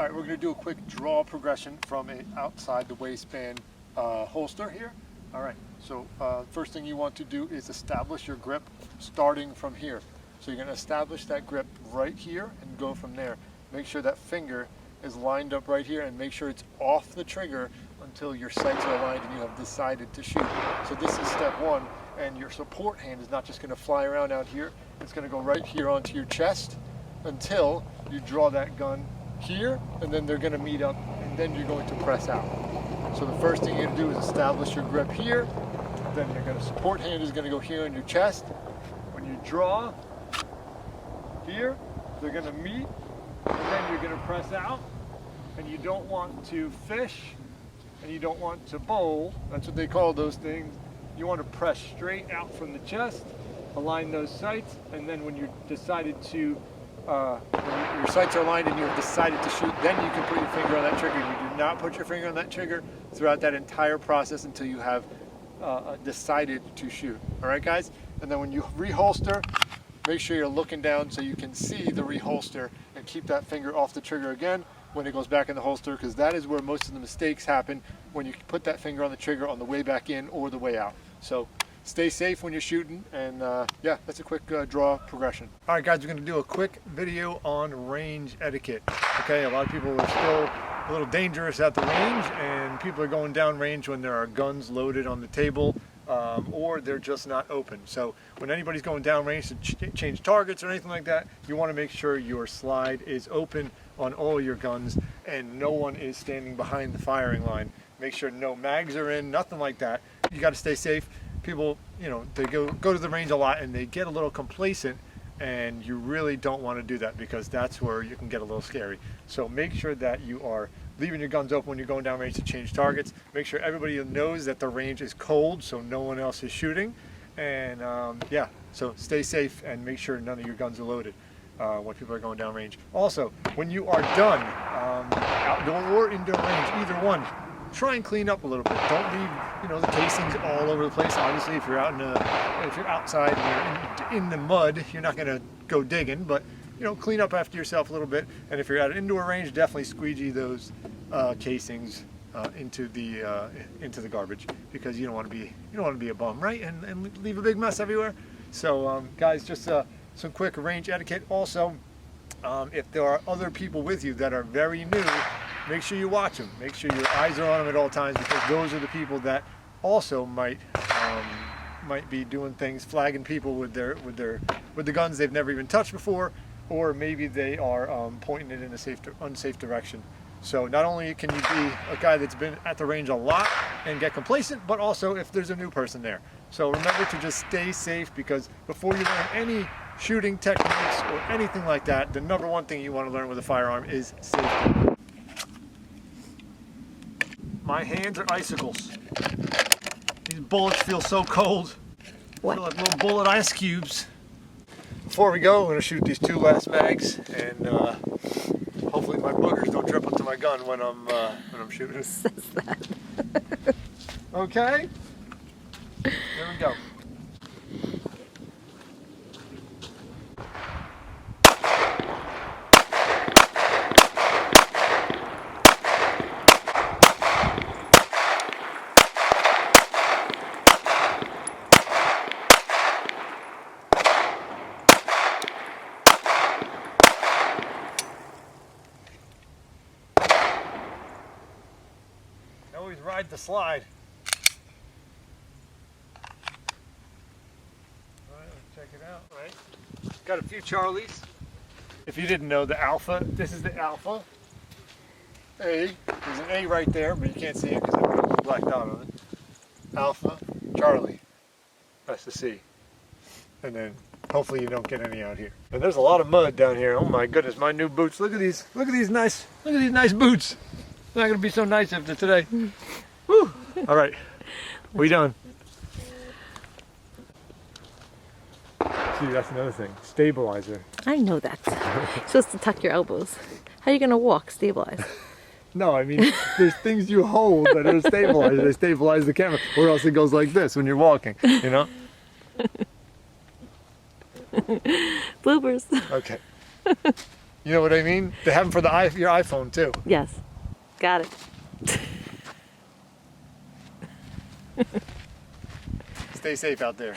All right, we're going to do a quick draw progression from an outside the waistband holster here. All right, so first thing you want to do is establish your grip starting from here. So you're going to establish that grip right here and go from there. Make sure that finger is lined up right here and make sure it's off the trigger until your sights are aligned and you have decided to shoot. So this is step one, and your support hand is not just going to fly around out here. It's going to go right here onto your chest until you draw that gun here, and then they're going to meet up, and then you're going to press out. So the first thing you're going to do is establish your grip here, then you're going to support hand is going to go here on your chest. When you draw here, they're going to meet, and then you're going to press out, and you don't want to fish, and you don't want to bowl. That's what they call those things. You want to press straight out from the chest, align those sights, and then when you decided to when your sights are aligned and you've decided to shoot, then you can put your finger on that trigger. You do not put your finger on that trigger throughout that entire process until you have decided to shoot. All right, guys? And then when you reholster, make sure you're looking down so you can see the reholster, and keep that finger off the trigger again when it goes back in the holster, because that is where most of the mistakes happen, when you put that finger on the trigger on the way back in or the way out. So stay safe when you're shooting, and yeah, that's a quick draw progression. All right, guys, we're going to do a quick video on range etiquette. Okay, a lot of people are still a little dangerous at the range, and people are going down range when there are guns loaded on the table, or they're just not open. So when anybody's going down range to change targets or anything like that, you want to make sure your slide is open on all your guns and no one is standing behind the firing line. Make sure no mags are in, nothing like that. You got to stay safe. People, you know, they go to the range a lot and they get a little complacent, and you really don't want to do that, because that's where you can get a little scary. So make sure that you are leaving your guns open when you're going down range to change targets. Make sure everybody knows that the range is cold so no one else is shooting. And yeah, so stay safe and make sure none of your guns are loaded when people are going down range. Also, when you are done, outdoor or indoor range, either one, try and clean up a little bit. Don't leave, you know, the casings all over the place. Obviously, if you're out if you're outside and you're in the mud, you're not going to go digging, but you know, clean up after yourself a little bit. And if you're at an indoor range, definitely squeegee those casings into the garbage, because you don't want to be a bum, right? And leave a big mess everywhere. So guys, just some quick range etiquette. Also, if there are other people with you that are very new, make sure you watch them. Make sure your eyes are on them at all times, because those are the people that also might be doing things, flagging people with the guns they've never even touched before, or maybe they are pointing it in a unsafe direction. So not only can you be a guy that's been at the range a lot and get complacent, but also if there's a new person there. So remember to just stay safe, because before you learn any shooting techniques or anything like that, the number one thing you want to learn with a firearm is safety. My hands are icicles. These bullets feel so cold. What? Feel like little bullet ice cubes. Before we go, I'm going to shoot these two last mags, and hopefully my boogers don't drip onto my gun when I'm shooting. Who says that? Okay. There we go. Always ride the slide. Alright, let's check it out. Right. Got a few Charlies. If you didn't know, the Alpha, this is the Alpha A. There's an A right there, but you can't see it because I put a little black dot on it. Alpha, Charlie. That's the C. And then hopefully you don't get any out here. And there's a lot of mud down here. Oh my goodness, my new boots. Look at these nice boots. It's not going to be so nice after today. Woo. All right, we done. See, that's another thing. Stabilizer. I know that. You're supposed to tuck your elbows. How are you going to walk stabilized? No, I mean, there's things you hold that are stabilized. They stabilize the camera, or else it goes like this when you're walking, you know? Bloopers. Okay. You know what I mean? They have them for your iPhone too. Yes. Got it. Stay safe out there.